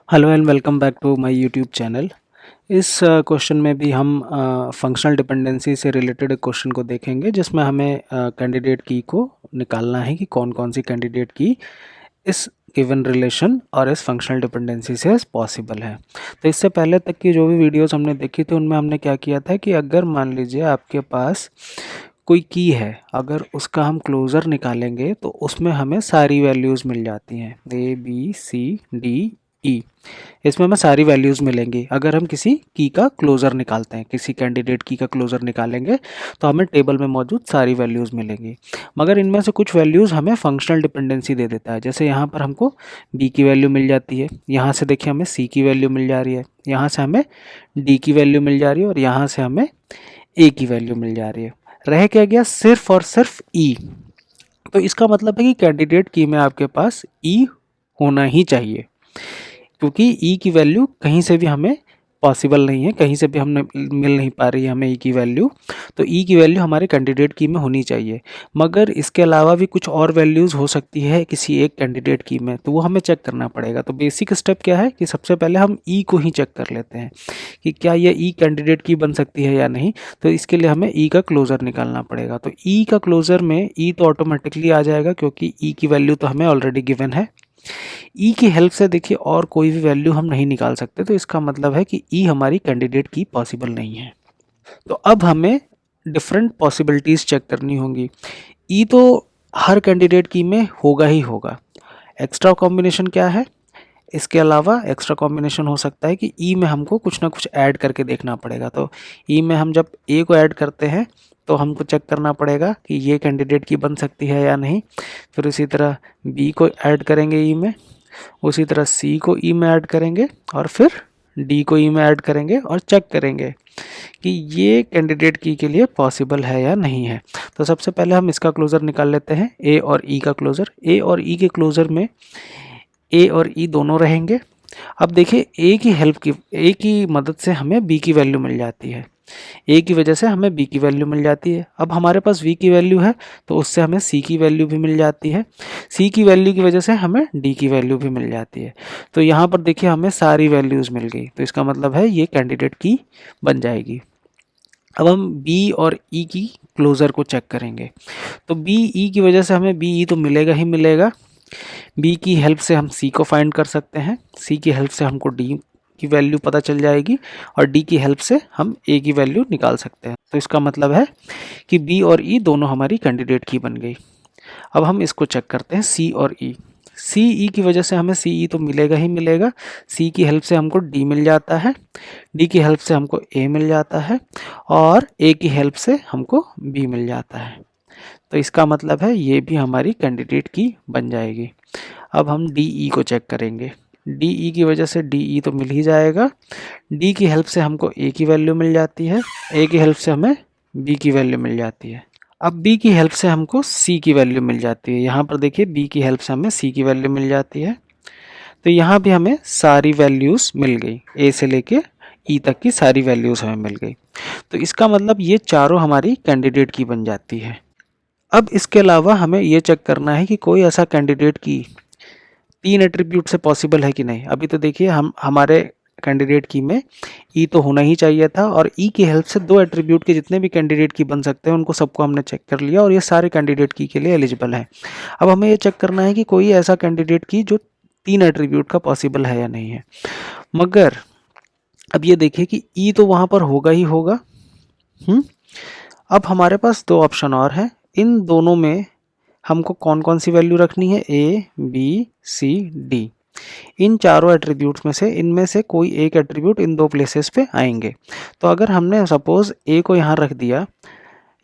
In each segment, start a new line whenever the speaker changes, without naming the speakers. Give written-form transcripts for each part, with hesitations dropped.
Hello and welcome back to my YouTube channel. इस question में भी हम फंक्शनल डिपेंडेंसी से रिलेटेड एक क्वेश्चन को देखेंगे जिसमें हमें कैंडिडेट की को निकालना है कि कौन कौन सी कैंडिडेट की इस गिवन रिलेशन और इस फंक्शनल डिपेंडेंसी से पॉसिबल है। तो इससे पहले तक की जो भी वीडियोस हमने देखी थी उनमें हमने क्या किया था कि अगर मान लीजिए आपके पास कोई की है, अगर उसका हम क्लोज़र निकालेंगे तो उसमें हमें सारी वैल्यूज़ मिल जाती हैं, ए बी सी डी ई। इसमें हमें सारी वैल्यूज़ मिलेंगी। अगर हम किसी की का क्लोज़र निकालते हैं, किसी कैंडिडेट की का क्लोज़र निकालेंगे तो हमें टेबल में मौजूद सारी वैल्यूज़ मिलेंगी। मगर इनमें से कुछ वैल्यूज़ हमें फंक्शनल डिपेंडेंसी दे देता है। जैसे यहाँ पर हमको बी की वैल्यू मिल जाती है, यहाँ से देखिए हमें सी की वैल्यू मिल जा रही है, यहाँ से हमें डी की वैल्यू मिल जा रही है और यहाँ से हमें ए की वैल्यू मिल जा रही है। रह क्या गया? सिर्फ और सिर्फ ई। तो इसका मतलब है कि कैंडिडेट की में आपके पास ई होना ही चाहिए, क्योंकि ई की वैल्यू कहीं से भी हमें पॉसिबल नहीं है, कहीं से भी हमें मिल नहीं पा रही है हमें ई की वैल्यू। तो ई की वैल्यू हमारे कैंडिडेट की में होनी चाहिए। मगर इसके अलावा भी कुछ और वैल्यूज़ हो सकती है किसी एक कैंडिडेट की में, तो वो हमें चेक करना पड़ेगा। तो बेसिक स्टेप क्या है कि सबसे पहले हम ई को ही चेक कर लेते हैं कि क्या ये ई कैंडिडेट की बन सकती है या नहीं। तो इसके लिए हमें ई का क्लोज़र निकालना पड़ेगा। तो ई का क्लोज़र में ई तो ऑटोमेटिकली आ जाएगा, क्योंकि ई की वैल्यू तो हमें ऑलरेडी गिवन है। ई की हेल्प से देखिए और कोई भी वैल्यू हम नहीं निकाल सकते, तो इसका मतलब है कि ई हमारी कैंडिडेट की पॉसिबल नहीं है। तो अब हमें डिफरेंट पॉसिबिलिटीज़ चेक करनी होंगी। ई तो हर कैंडिडेट की में होगा ही होगा। एक्स्ट्रा कॉम्बिनेशन क्या है? इसके अलावा एक्स्ट्रा कॉम्बिनेशन हो सकता है कि ई में हमको कुछ ना कुछ ऐड करके देखना पड़ेगा। तो ई में हम जब ए को ऐड करते हैं तो हमको चेक करना पड़ेगा कि ये कैंडिडेट की बन सकती है या नहीं। फिर उसी तरह बी को ऐड करेंगे ई में, उसी तरह सी को ई में ऐड करेंगे और फिर डी को ई में ऐड करेंगे और चेक करेंगे कि ये कैंडिडेट की के लिए पॉसिबल है या नहीं है। तो सबसे पहले हम इसका क्लोज़र निकाल लेते हैं, ए और ई का क्लोज़र। ए और ई के क्लोज़र में ए और ई दोनों रहेंगे। अब देखिए ए की मदद से हमें बी की वैल्यू मिल जाती है, ए की वजह से हमें बी की वैल्यू मिल जाती है। अब हमारे पास वी की वैल्यू है तो उससे हमें सी की वैल्यू भी मिल जाती है, सी की वैल्यू की वजह से हमें डी की वैल्यू भी मिल जाती है। तो यहाँ पर देखिए हमें सारी वैल्यूज़ मिल गई, तो इसका मतलब है ये कैंडिडेट की बन जाएगी। अब हम बी और ई की क्लोज़र को चेक करेंगे। तो बी ई की वजह से हमें बी ई तो मिलेगा ही मिलेगा। बी की हेल्प से हम सी को फाइंड कर सकते हैं, सी की हेल्प से हमको डी की वैल्यू पता चल जाएगी और डी की हेल्प से हम ए की वैल्यू निकाल सकते हैं। तो इसका मतलब है कि बी और ई दोनों हमारी कैंडिडेट की बन गई। अब हम इसको चेक करते हैं सी और ई। सी ई की वजह से हमें सी ई तो मिलेगा ही मिलेगा। सी की हेल्प से हमको डी मिल जाता है, डी की हेल्प से हमको ए मिल जाता है और ए की हेल्प से हमको बी मिल जाता है। तो इसका मतलब है ये भी हमारी कैंडिडेट की बन जाएगी। अब हम डी ई को चेक करेंगे। डी ई की वजह से डी ई तो मिल ही जाएगा, डी की हेल्प से हमको ए की वैल्यू मिल जाती है, ए की हेल्प से हमें बी की वैल्यू मिल जाती है। अब बी की हेल्प से हमको सी की वैल्यू मिल जाती है। यहाँ पर देखिए बी की हेल्प से हमें सी की वैल्यू मिल जाती है। तो यहाँ भी हमें सारी वैल्यूज़ मिल गई, ए से लेके ई तक की सारी वैल्यूज़ हमें मिल गई। तो इसका मतलब ये चारों हमारी कैंडिडेट की बन जाती है। अब इसके अलावा हमें ये चेक करना है कि कोई ऐसा कैंडिडेट की तीन एट्रीब्यूट से पॉसिबल है कि नहीं। अभी तो देखिए हम हमारे कैंडिडेट की में ई तो होना ही चाहिए था और ई की हेल्प से दो एट्रीब्यूट के जितने भी कैंडिडेट की बन सकते हैं उनको सबको हमने चेक कर लिया और ये सारे कैंडिडेट की के लिए एलिजिबल है। अब हमें ये चेक करना है कि कोई ऐसा कैंडिडेट की जो तीन एट्रीब्यूट का पॉसिबल है या नहीं है। मगर अब ये देखिए कि ई तो वहाँ पर होगा ही होगा। अब हमारे पास दो ऑप्शन और हैं। इन दोनों में हमको कौन कौन सी वैल्यू रखनी है? ए बी सी डी। इन चारों एट्रीब्यूट्स में से इनमें से कोई एक एट्रीब्यूट इन दो प्लेसेस पे आएंगे। तो अगर हमने सपोज ए को यहाँ रख दिया,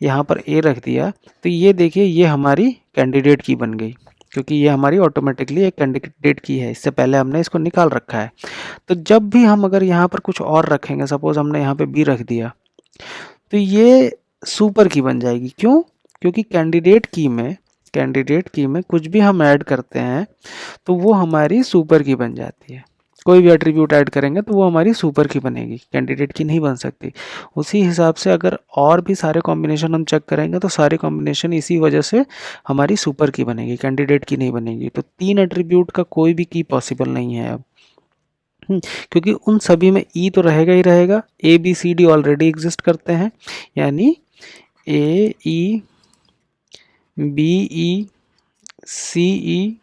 यहाँ पर ए रख दिया, तो ये देखिए ये हमारी कैंडिडेट की बन गई, क्योंकि ये हमारी ऑटोमेटिकली एक कैंडिडेट की है। इससे पहले हमने इसको निकाल रखा है। तो जब भी हम अगर यहाँ पर कुछ और रखेंगे, सपोज हमने यहाँ पे बी रख दिया, तो ये सुपर की बन जाएगी। क्यों? क्योंकि कैंडिडेट की में कुछ भी हम ऐड करते हैं तो वो हमारी सुपर की बन जाती है। कोई भी एट्रीब्यूट ऐड करेंगे तो वो हमारी सुपर की बनेगी, कैंडिडेट की नहीं बन सकती। उसी हिसाब से अगर और भी सारे कॉम्बिनेशन हम चेक करेंगे तो सारे कॉम्बिनेशन इसी वजह से हमारी सुपर की बनेगी, कैंडिडेट की नहीं बनेगी। तो तीन एट्रीब्यूट का कोई भी की पॉसिबल नहीं है अब। क्योंकि उन सभी में ई तो रहेगा ही रहेगा, A B C D already exist करते हैं, यानी A E B E C E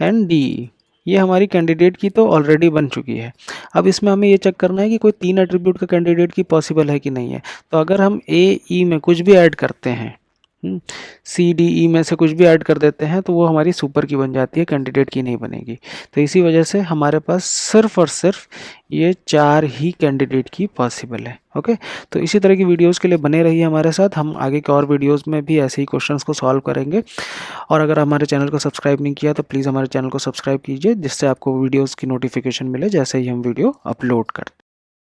and D E, ये हमारी कैंडिडेट की तो ऑलरेडी बन चुकी है। अब इसमें हमें ये चेक करना है कि कोई 3 एट्रीब्यूट का कैंडिडेट की पॉसिबल है कि नहीं है। तो अगर हम ए ई में कुछ भी ऐड करते हैं, सी डी ई में से कुछ भी ऐड कर देते हैं, तो वो हमारी सुपर की बन जाती है, कैंडिडेट की नहीं बनेगी। तो इसी वजह से हमारे पास सिर्फ और सिर्फ ये 4 ही कैंडिडेट की पॉसिबल है। ओके, तो इसी तरह की वीडियोस के लिए बने रहिए हमारे साथ, हम आगे के और वीडियोस में भी ऐसे ही क्वेश्चंस को सॉल्व करेंगे। और अगर हमारे चैनल को सब्सक्राइब नहीं किया तो प्लीज़ हमारे चैनल को सब्सक्राइब कीजिए, जिससे आपको वीडियोज़ की नोटिफिकेशन मिले जैसे ही हम वीडियो अपलोड करते हैं।